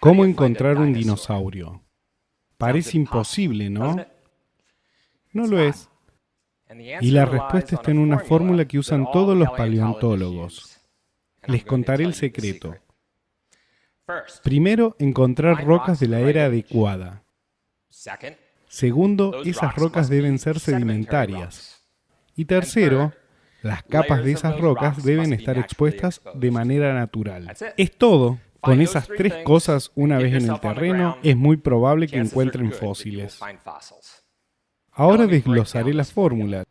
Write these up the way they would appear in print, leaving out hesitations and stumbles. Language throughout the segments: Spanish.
¿Cómo encontrar un dinosaurio? Parece imposible, ¿no? No lo es. Y la respuesta está en una fórmula que usan todos los paleontólogos. Les contaré el secreto. Primero, encontrar rocas de la era adecuada. Segundo, esas rocas deben ser sedimentarias. Y tercero, las capas de esas rocas deben estar expuestas de manera natural. Es todo. Con esas tres cosas, una vez en el terreno, es muy probable que encuentren fósiles. Ahora desglosaré la fórmula.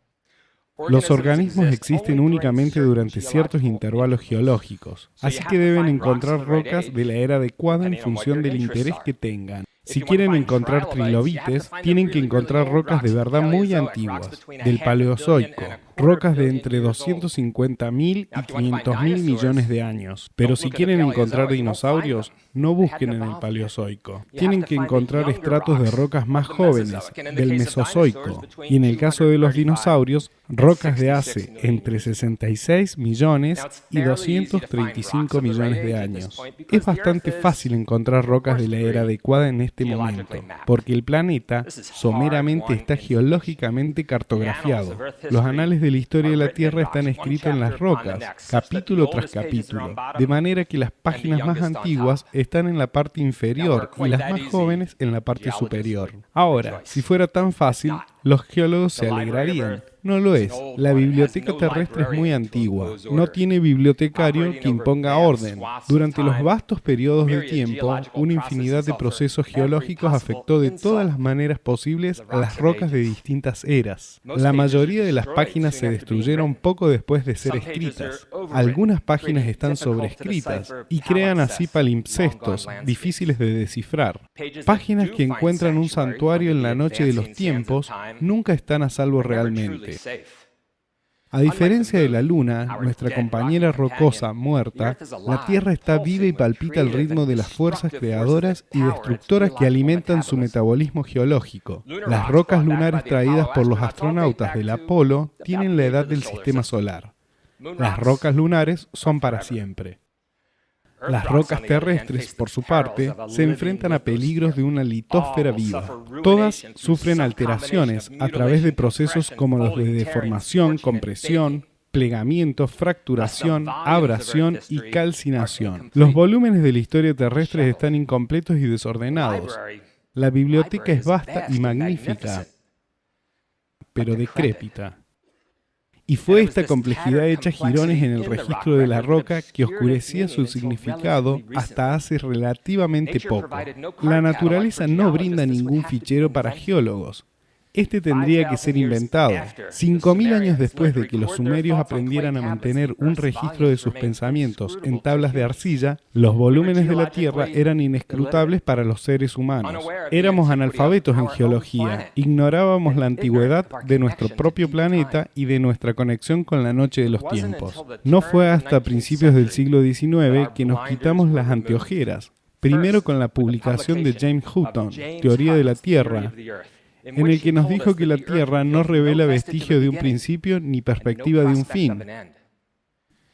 Los organismos existen únicamente durante ciertos intervalos geológicos, así que deben encontrar rocas de la era adecuada en función del interés que tengan. Si quieren encontrar trilobites, tienen que encontrar rocas de verdad muy antiguas, del Paleozoico, rocas de entre 250.000 y 500.000 millones de años. Pero si quieren encontrar dinosaurios, no busquen en el Paleozoico. Tienen que encontrar estratos de rocas más jóvenes, del Mesozoico, y en el caso de los dinosaurios, rocas de hace entre 66 millones y 235 millones de años. Es bastante fácil encontrar rocas de la era adecuada en este momento, porque el planeta someramente está geológicamente cartografiado. Los anales de la historia de la Tierra están escritos en las rocas, capítulo tras capítulo, de manera que las páginas más antiguas están en la parte inferior y las más jóvenes en la parte superior. Ahora, si fuera tan fácil, los geólogos se alegrarían. No lo es. La biblioteca terrestre es muy antigua. No tiene bibliotecario que imponga orden. Durante los vastos periodos de tiempo, una infinidad de procesos geológicos afectó de todas las maneras posibles a las rocas de distintas eras. La mayoría de las páginas se destruyeron poco después de ser escritas. Algunas páginas están sobrescritas y crean así palimpsestos difíciles de descifrar. Páginas que encuentran un santuario en la noche de los tiempos nunca están a salvo realmente. A diferencia de la Luna, nuestra compañera rocosa muerta, la Tierra está viva y palpita al ritmo de las fuerzas creadoras y destructoras que alimentan su metabolismo geológico. Las rocas lunares traídas por los astronautas del Apolo tienen la edad del sistema solar. Las rocas lunares son para siempre. Las rocas terrestres, por su parte, se enfrentan a peligros de una litósfera viva. Todas sufren alteraciones a través de procesos como los de deformación, compresión, plegamiento, fracturación, abrasión y calcinación. Los volúmenes de la historia terrestre están incompletos y desordenados. La biblioteca es vasta y magnífica, pero decrépita. Y fue esta complejidad hecha jirones en el registro de la roca que oscurecía su significado hasta hace relativamente poco. La naturaleza no brinda ningún fichero para geólogos. Este tendría que ser inventado. 5.000 años después de que los sumerios aprendieran a mantener un registro de sus pensamientos en tablas de arcilla, los volúmenes de la Tierra eran inescrutables para los seres humanos. Éramos analfabetos en geología, ignorábamos la antigüedad de nuestro propio planeta y de nuestra conexión con la noche de los tiempos. No fue hasta principios del siglo XIX que nos quitamos las anteojeras, primero con la publicación de James Hutton, Teoría de la Tierra, en el que nos dijo que la Tierra no revela vestigio de un principio ni perspectiva de un fin.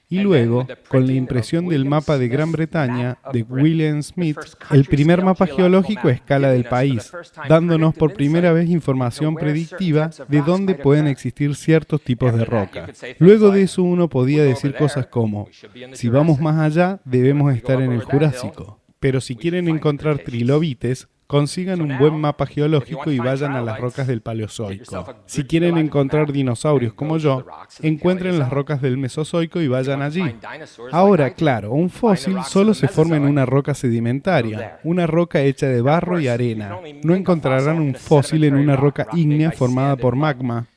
Y luego, con la impresión del mapa de Gran Bretaña de William Smith, el primer mapa geológico a escala del país, dándonos por primera vez información predictiva de dónde pueden existir ciertos tipos de roca. Luego de eso uno podía decir cosas como, si vamos más allá, debemos estar en el Jurásico. Pero si quieren encontrar trilobites, consigan un buen mapa geológico y vayan a las rocas del Paleozoico. Si quieren encontrar dinosaurios como yo, encuentren las rocas del Mesozoico y vayan allí. Ahora, claro, un fósil solo se forma en una roca sedimentaria, una roca hecha de barro y arena. No encontrarán un fósil en una roca ígnea formada por magma,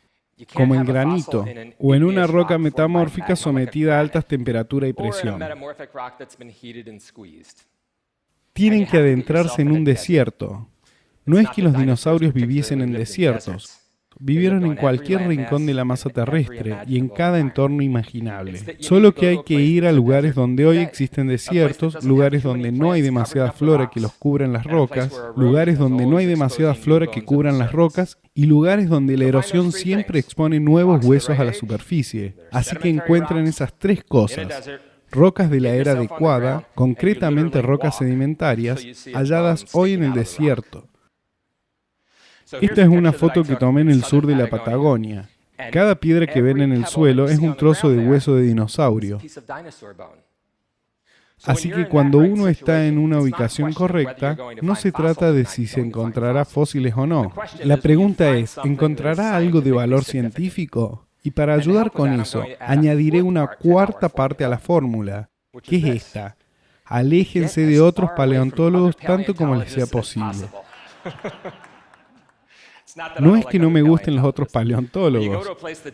como en granito, o en una roca metamórfica sometida a altas temperaturas y presión. Tienen que adentrarse en un desierto. No es que los dinosaurios viviesen en desiertos. Vivieron en cualquier rincón de la masa terrestre y en cada entorno imaginable. Solo que hay que ir a lugares donde hoy existen desiertos, lugares donde no hay demasiada flora que los cubran las rocas, lugares donde no hay demasiada flora que cubran las rocas y lugares donde la erosión siempre expone nuevos huesos a la superficie. Así que encuentran esas tres cosas: rocas de la era adecuada, concretamente rocas sedimentarias, halladas hoy en el desierto. Esta es una foto que tomé en el sur de la Patagonia. Cada piedra que ven en el suelo es un trozo de hueso de dinosaurio. Así que cuando uno está en una ubicación correcta, no se trata de si se encontrará fósiles o no. La pregunta es, ¿encontrará algo de valor científico? Y para ayudar con eso, añadiré una cuarta parte a la fórmula, que es esta. Aléjense de otros paleontólogos tanto como les sea posible. No es que no me gusten los otros paleontólogos.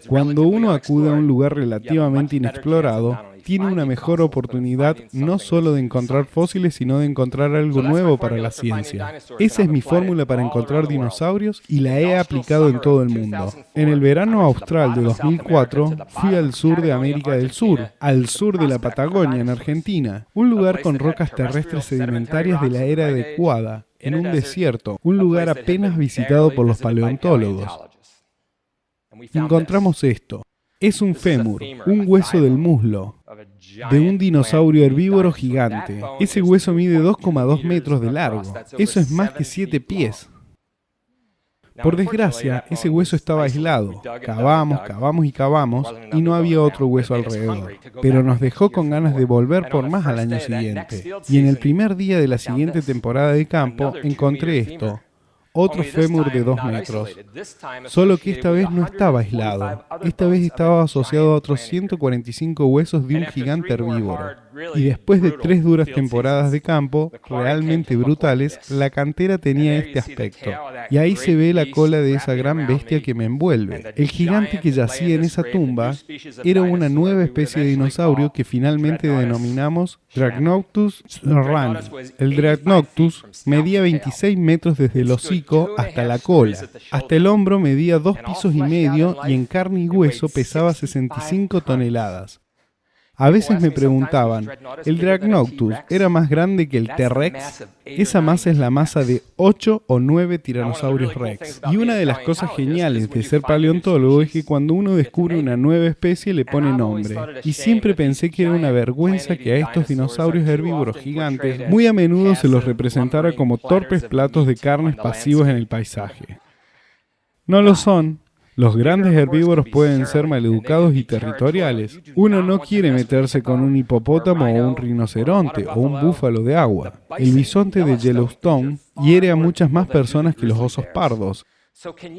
Cuando uno acude a un lugar relativamente inexplorado, tiene una mejor oportunidad no solo de encontrar fósiles, sino de encontrar algo nuevo para la ciencia. Esa es mi fórmula para encontrar dinosaurios y la he aplicado en todo el mundo. En el verano austral de 2004, fui al sur de América del Sur, al sur de la Patagonia, en Argentina, un lugar con rocas terrestres sedimentarias de la era adecuada, en un desierto, un lugar apenas visitado por los paleontólogos. Encontramos esto. Es un fémur, un hueso del muslo, de un dinosaurio herbívoro gigante. Ese hueso mide 2,2 metros de largo. Eso es más que 7 pies. Por desgracia, ese hueso estaba aislado. Cavamos, cavamos y cavamos, y no había otro hueso alrededor. Pero nos dejó con ganas de volver por más al año siguiente. Y en el primer día de la siguiente temporada de campo, encontré esto. Otro fémur de 2 metros. Solo que esta vez no estaba aislado. Esta vez estaba asociado a otros 145 huesos de un gigante herbívoro. Y después de 3 duras temporadas de campo, realmente brutales, la cantera tenía este aspecto. Y ahí se ve la cola de esa gran bestia que me envuelve. El gigante que yacía en esa tumba era una nueva especie de dinosaurio que finalmente denominamos Dragnoctus rani. El Dragnoctus medía 26 metros desde el hocico hasta la cola. Hasta el hombro medía 2 pisos y medio y en carne y hueso pesaba 65 toneladas. A veces me preguntaban, ¿el Dragnoctus era más grande que el T-Rex? Esa masa es la masa de 8 o 9 tiranosaurios rex. Y una de las cosas geniales de ser paleontólogo es que cuando uno descubre una nueva especie le pone nombre. Y siempre pensé que era una vergüenza que a estos dinosaurios herbívoros gigantes muy a menudo se los representara como torpes platos de carnes pasivos en el paisaje. No lo son. Los grandes herbívoros pueden ser maleducados y territoriales. Uno no quiere meterse con un hipopótamo o un rinoceronte o un búfalo de agua. El bisonte de Yellowstone hiere a muchas más personas que los osos pardos.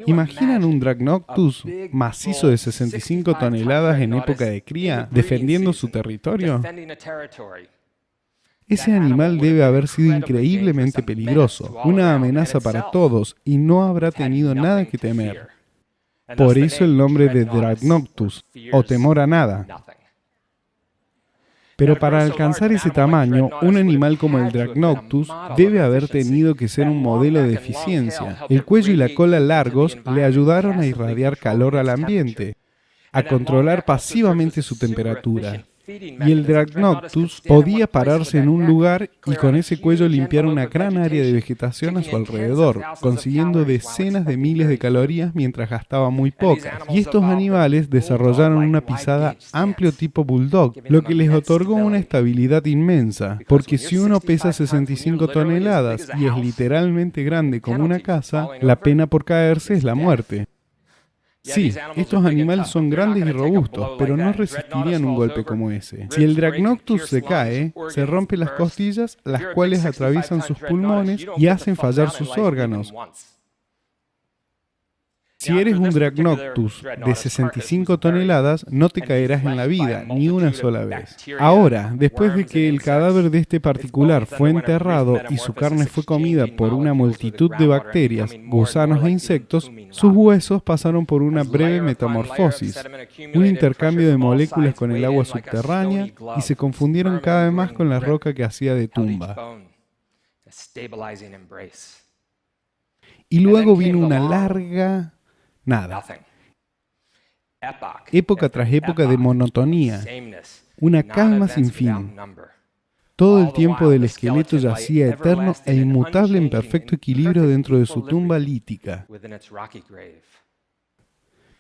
¿Imaginan un Dragnoctus macizo de 65 toneladas en época de cría defendiendo su territorio? Ese animal debe haber sido increíblemente peligroso, una amenaza para todos y no habrá tenido nada que temer. Por eso el nombre de Dragnoctus, o temor a nada. Pero para alcanzar ese tamaño, un animal como el Dragnoctus debe haber tenido que ser un modelo de eficiencia. El cuello y la cola largos le ayudaron a irradiar calor al ambiente, a controlar pasivamente su temperatura. Y el Dragnoctus podía pararse en un lugar y con ese cuello limpiar una gran área de vegetación a su alrededor, consiguiendo decenas de miles de calorías mientras gastaba muy pocas. Y estos animales desarrollaron una pisada amplio tipo bulldog, lo que les otorgó una estabilidad inmensa, porque si uno pesa 65 toneladas y es literalmente grande como una casa, la pena por caerse es la muerte. Sí, estos animales son grandes y robustos, pero no resistirían un golpe como ese. Si el Dragnoctus se cae, se rompen las costillas, las cuales atraviesan sus pulmones y hacen fallar sus órganos. Si eres un Dragnoctus de 65 toneladas, no te caerás en la vida, ni una sola vez. Ahora, después de que el cadáver de este particular fue enterrado y su carne fue comida por una multitud de bacterias, gusanos e insectos, sus huesos pasaron por una breve metamorfosis, un intercambio de moléculas con el agua subterránea y se confundieron cada vez más con la roca que hacía de tumba. Y luego vino una larga... nada. Época tras época de monotonía, una calma sin fin. Todo el tiempo del esqueleto yacía eterno e inmutable en perfecto equilibrio dentro de su tumba lítica.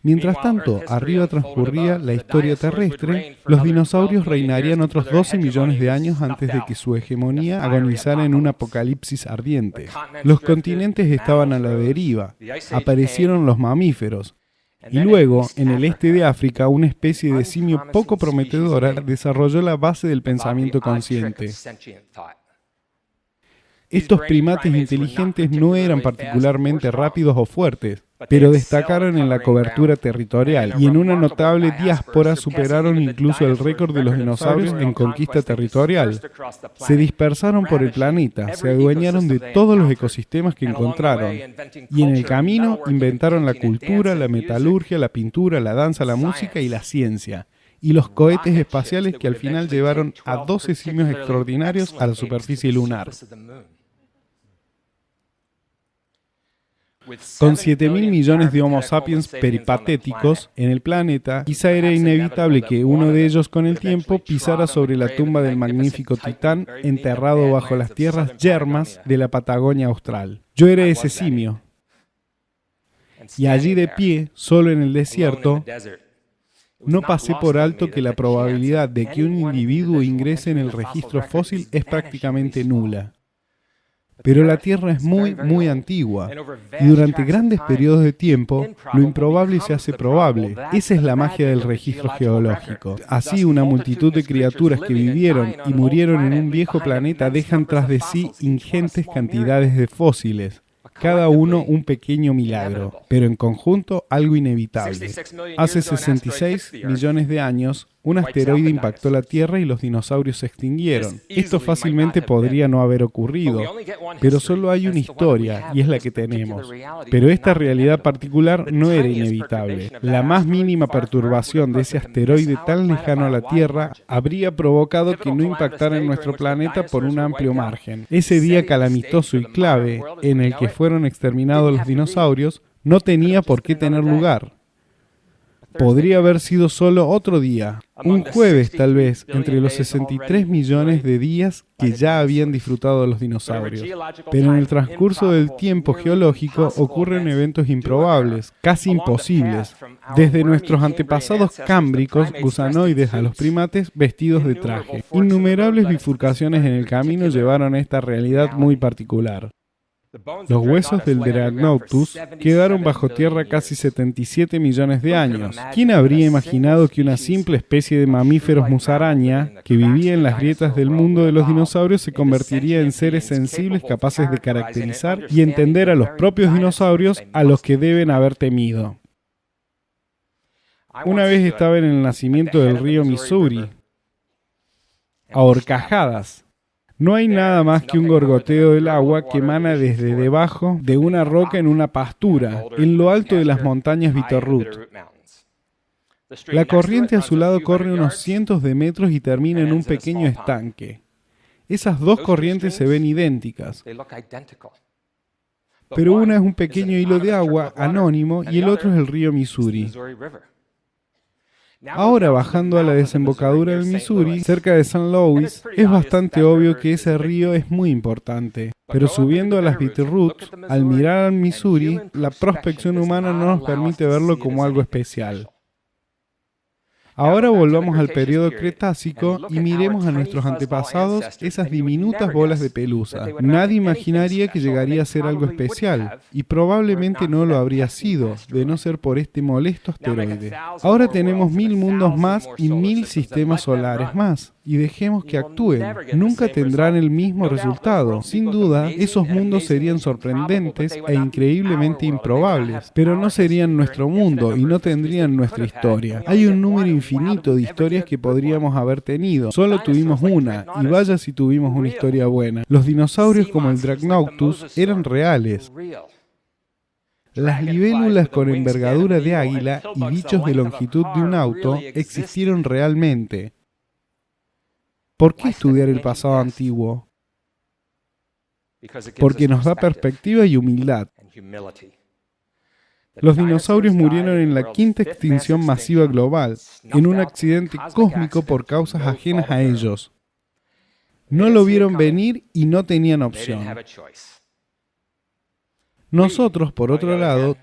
Mientras tanto, arriba transcurría la historia terrestre, los dinosaurios reinarían otros 12 millones de años antes de que su hegemonía agonizara en un apocalipsis ardiente. Los continentes estaban a la deriva, aparecieron los mamíferos, y luego, en el este de África, una especie de simio poco prometedora desarrolló la base del pensamiento consciente. Estos primates inteligentes no eran particularmente rápidos o fuertes, pero destacaron en la cobertura territorial y en una notable diáspora superaron incluso el récord de los dinosaurios en conquista territorial. Se dispersaron por el planeta, se adueñaron de todos los ecosistemas que encontraron y en el camino inventaron la cultura, la metalurgia, la pintura, la danza, la música y la ciencia. Y los cohetes espaciales que al final llevaron a 12 simios extraordinarios a la superficie lunar. Con 7.000 millones de Homo sapiens peripatéticos en el planeta, quizá era inevitable que uno de ellos con el tiempo pisara sobre la tumba del magnífico titán enterrado bajo las tierras yermas de la Patagonia austral. Yo era ese simio. Y allí de pie, solo en el desierto, no pasé por alto que la probabilidad de que un individuo ingrese en el registro fósil es prácticamente nula. Pero la Tierra es muy antigua, y durante grandes periodos de tiempo, lo improbable se hace probable. Esa es la magia del registro geológico. Así, una multitud de criaturas que vivieron y murieron en un viejo planeta dejan tras de sí ingentes cantidades de fósiles, cada uno un pequeño milagro, pero en conjunto algo inevitable. Hace 66 millones de años, un asteroide impactó la Tierra y los dinosaurios se extinguieron. Esto fácilmente podría no haber ocurrido, pero solo hay una historia, y es la que tenemos. Pero esta realidad particular no era inevitable. La más mínima perturbación de ese asteroide tan lejano a la Tierra habría provocado que no impactara en nuestro planeta por un amplio margen. Ese día calamitoso y clave, en el que fueron exterminados los dinosaurios, no tenía por qué tener lugar. Podría haber sido solo otro día, un jueves tal vez, entre los 63 millones de días que ya habían disfrutado los dinosaurios. Pero en el transcurso del tiempo geológico ocurren eventos improbables, casi imposibles, desde nuestros antepasados cámbricos, gusanoides, a los primates vestidos de traje. Innumerables bifurcaciones en el camino llevaron a esta realidad muy particular. Los huesos del Dreadnoughtus quedaron bajo tierra casi 77 millones de años. ¿Quién habría imaginado que una simple especie de mamíferos musaraña, que vivía en las grietas del mundo de los dinosaurios, se convertiría en seres sensibles capaces de caracterizar y entender a los propios dinosaurios a los que deben haber temido? Una vez estaba en el nacimiento del río Missouri, a horcajadas. No hay nada más que un gorgoteo del agua que emana desde debajo de una roca en una pastura, en lo alto de las montañas Bitterroot. La corriente a su lado corre unos cientos de metros y termina en un pequeño estanque. Esas dos corrientes se ven idénticas, pero una es un pequeño hilo de agua anónimo y el otro es el río Missouri. Ahora, bajando a la desembocadura del Missouri, cerca de St. Louis, es bastante obvio que ese río es muy importante. Pero subiendo a las Bitterroot, al mirar al Missouri, la prospección humana no nos permite verlo como algo especial. Ahora volvamos al periodo Cretácico y miremos a nuestros antepasados esas diminutas bolas de pelusa. Nadie imaginaría que llegaría a ser algo especial, y probablemente no lo habría sido, de no ser por este molesto asteroide. Ahora tenemos 1000 mundos más y 1000 sistemas solares más, y dejemos que actúen. Nunca tendrán el mismo resultado. Sin duda, esos mundos serían sorprendentes e increíblemente improbables, pero no serían nuestro mundo y no tendrían nuestra historia. Hay un número infinito de historias que podríamos haber tenido. Solo tuvimos una, y vaya si tuvimos una historia buena. Los dinosaurios como el Dreadnoughtus eran reales. Las libélulas con envergadura de águila y bichos de longitud de un auto existieron realmente. ¿Por qué estudiar el pasado antiguo? Porque nos da perspectiva y humildad. Los dinosaurios murieron en la quinta extinción masiva global, en un accidente cósmico por causas ajenas a ellos. No lo vieron venir y no tenían opción. Nosotros, por otro lado,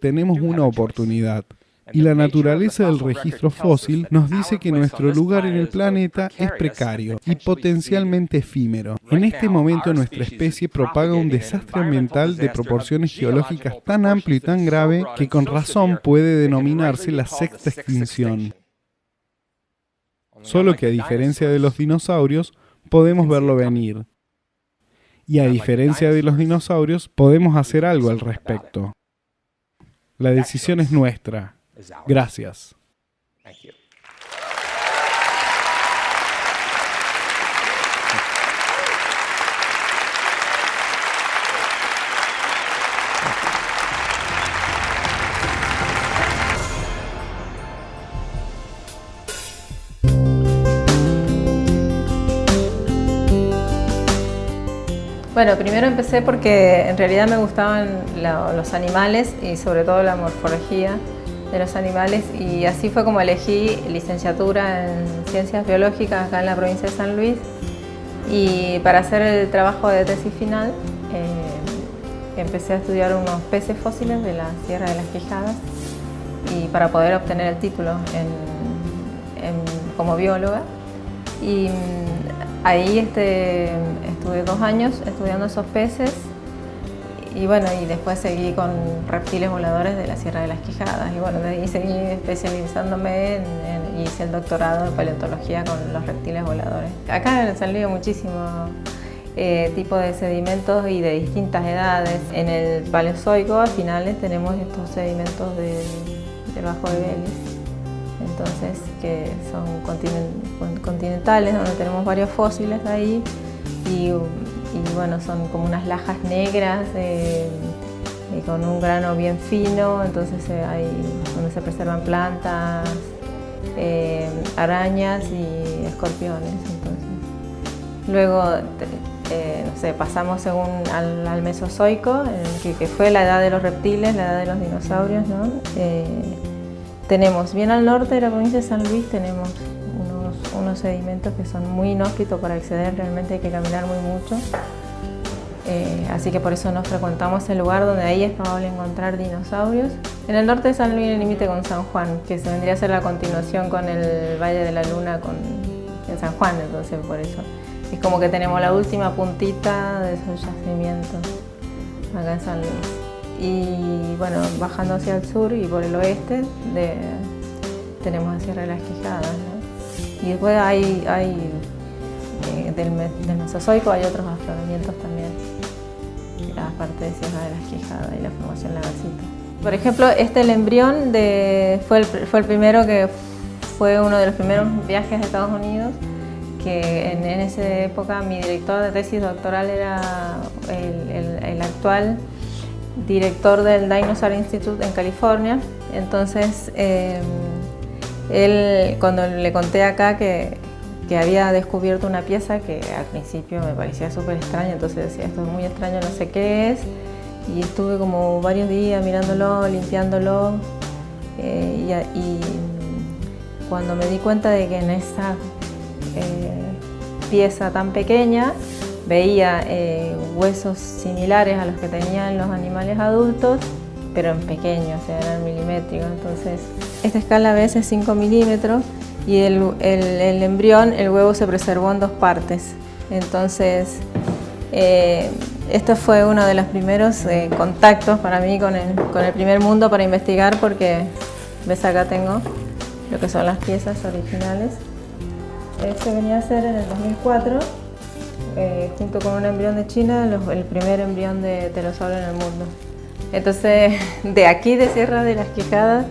tenemos una oportunidad. Y la naturaleza del registro fósil nos dice que nuestro lugar en el planeta es precario y potencialmente efímero. En este momento nuestra especie propaga un desastre ambiental de proporciones geológicas tan amplio y tan grave que con razón puede denominarse la sexta extinción. Solo que a diferencia de los dinosaurios, podemos verlo venir. Y a diferencia de los dinosaurios, podemos hacer algo al respecto. La decisión es nuestra. Gracias. Bueno, primero empecé porque en realidad me gustaban los animales y sobre todo la morfología de los animales, y así fue como elegí licenciatura en Ciencias Biológicas acá en la provincia de San Luis, y para hacer el trabajo de tesis final empecé a estudiar unos peces fósiles de la Sierra de las Quijadas, y para poder obtener el título como bióloga. Y ahí estuve 2 años estudiando esos peces, y bueno, y después seguí con reptiles voladores de la Sierra de las Quijadas, y bueno, de ahí seguí especializándome y hice el doctorado en paleontología con los reptiles voladores. Acá han salido muchísimos tipos de sedimentos y de distintas edades. En el Paleozoico, a finales, tenemos estos sedimentos del Bajo de Belis, entonces, que son continentales, donde tenemos varios fósiles ahí, y bueno, son como unas lajas negras con un grano bien fino, entonces donde se preservan plantas, arañas y escorpiones. Entonces, luego no sé, pasamos al Mesozoico, que fue la edad de los reptiles, la edad de los dinosaurios, ¿no? Tenemos bien al norte de la provincia de San Luis, tenemos unos sedimentos que son muy inhóspitos para acceder, realmente hay que caminar muy mucho. Así que por eso no frecuentamos el lugar donde ahí es probable encontrar dinosaurios. En el norte de San Luis, el límite con San Juan, que se vendría a ser la continuación con el Valle de la Luna en San Juan, entonces por eso es como que tenemos la última puntita de esos yacimientos acá en San Luis. Y bueno, bajando hacia el sur y por el oeste tenemos la Sierra de las Quijadas, ¿no? Y después del Mesozoico hay otros afloramientos también, aparte de Sierra de las Quijadas y la formación Lagarcito. Por ejemplo, el embrión fue el primero, que fue uno de los primeros viajes a Estados Unidos, que en esa época mi director de tesis doctoral era el actual director del Dinosaur Institute en California. Entonces, él, cuando le conté acá que había descubierto una pieza que al principio me parecía súper extraña, entonces decía, esto es muy extraño, no sé qué es, y estuve como varios días mirándolo, limpiándolo, y cuando me di cuenta de que en esa pieza tan pequeña veía huesos similares a los que tenían los animales adultos, pero en pequeño, o sea, eran milimétricos. Entonces, esta escala a veces es 5 milímetros, y el embrión, el huevo se preservó en 2 partes. Entonces, esto fue uno de los primeros contactos para mí con el primer mundo para investigar, porque, ves, acá tengo lo que son las piezas originales. Este venía a ser en el 2004, junto con un embrión de China, el primer embrión de pterosaurio en el mundo. Entonces, de aquí, de Sierra de las Quijadas,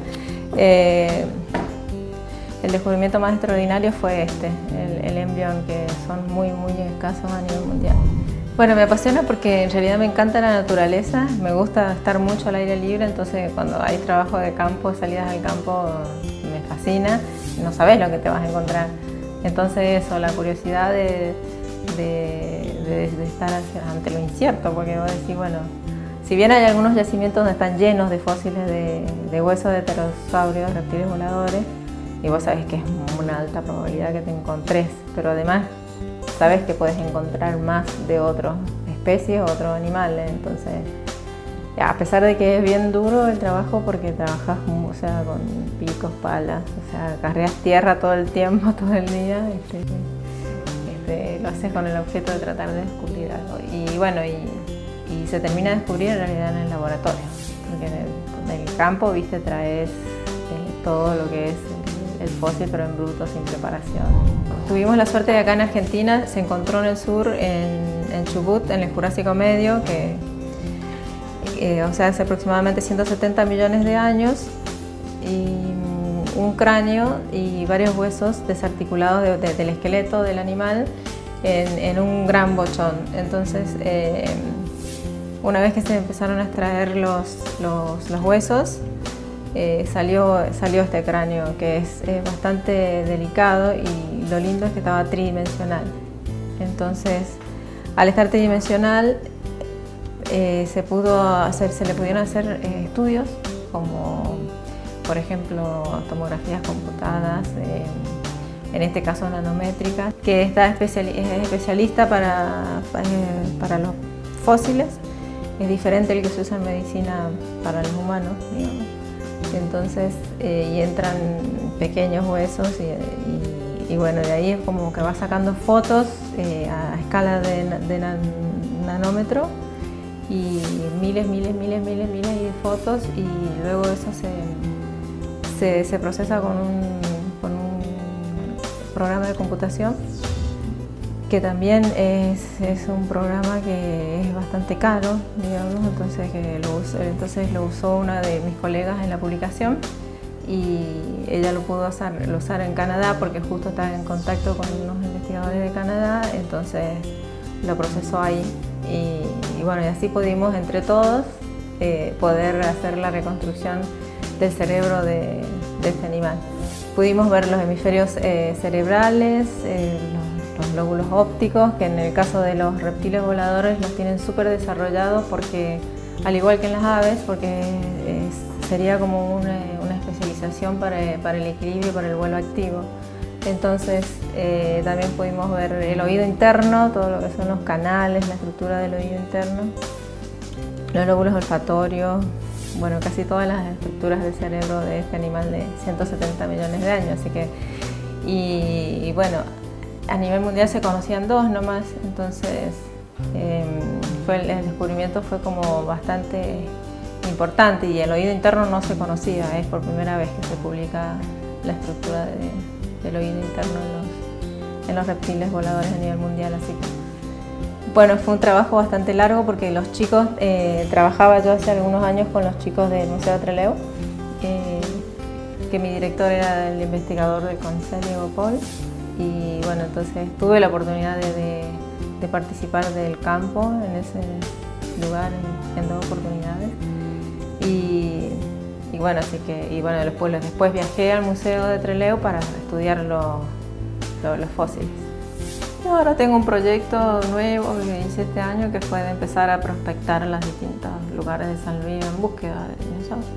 el descubrimiento más extraordinario fue el embrión, que son muy, muy escasos a nivel mundial. Bueno, me apasiona porque en realidad me encanta la naturaleza, me gusta estar mucho al aire libre, entonces cuando hay trabajo de campo, salidas al campo, me fascina, no sabes lo que te vas a encontrar. Entonces eso, la curiosidad de estar ante lo incierto, porque vos decís, bueno, si bien hay algunos yacimientos donde están llenos de fósiles de huesos de pterosaurios, reptiles voladores, y vos sabés que es una alta probabilidad que te encontres, pero además sabes que puedes encontrar más de otras especies o otros animales, entonces A pesar de que es bien duro el trabajo porque trabajas, o sea, con picos, palas, o sea, carreas tierra todo el tiempo, todo el día, lo haces con el objeto de tratar de descubrir algo. Y bueno, y se termina de descubrir en realidad en el laboratorio, porque en el campo, viste, traes todo lo que es el fósil, pero en bruto, sin preparación. Tuvimos la suerte de acá en Argentina, se encontró en el sur, en Chubut, en el Jurásico Medio, o sea, hace aproximadamente 170 millones de años, y un cráneo y varios huesos desarticulados del esqueleto del animal en un gran bochón. Entonces, una vez que se empezaron a extraer los huesos, salió este cráneo, que es bastante delicado, y lo lindo es que estaba tridimensional. Entonces, al estar tridimensional, se le pudieron hacer estudios como, por ejemplo, tomografías computadas, en este caso nanométricas, que es especialista para los fósiles. Es diferente el que se usa en medicina para los humanos, digamos. Entonces, y entran pequeños huesos y bueno, de ahí es como que va sacando fotos a escala de nanómetro, y miles de fotos, y luego eso se procesa con un programa de computación, que también es un programa que es bastante caro, digamos, entonces lo usó una de mis colegas en la publicación, y ella lo pudo usar en Canadá porque justo estaba en contacto con unos investigadores de Canadá, entonces lo procesó ahí, y bueno, y así pudimos entre todos poder hacer la reconstrucción del cerebro de este animal. Pudimos ver los hemisferios cerebrales, los lóbulos ópticos, que en el caso de los reptiles voladores los tienen súper desarrollados, porque al igual que en las aves, porque sería como una especialización para el equilibrio, para el vuelo activo. Entonces también pudimos ver el oído interno, todo lo que son los canales, la estructura del oído interno, los lóbulos olfatorios, bueno, casi todas las estructuras del cerebro de este animal de 170 millones de años. Así que, y bueno, a nivel mundial se conocían dos nomás, entonces el descubrimiento fue como bastante importante, y el oído interno no se conocía, es por primera vez que se publica la estructura del oído interno en los reptiles voladores a nivel mundial. Así que, bueno, fue un trabajo bastante largo porque los chicos, trabajaba yo hace algunos años con los chicos del Museo de Trelew, que mi director era el investigador del CONICET, Diego Paul, y bueno, entonces tuve la oportunidad de participar del campo en ese lugar en 2 oportunidades, y bueno, así que, y bueno, después viajé al Museo de Trelew para estudiar los fósiles. Y ahora tengo un proyecto nuevo que hice este año, que fue de empezar a prospectar los distintos lugares de San Luis en búsqueda de dinosaurios.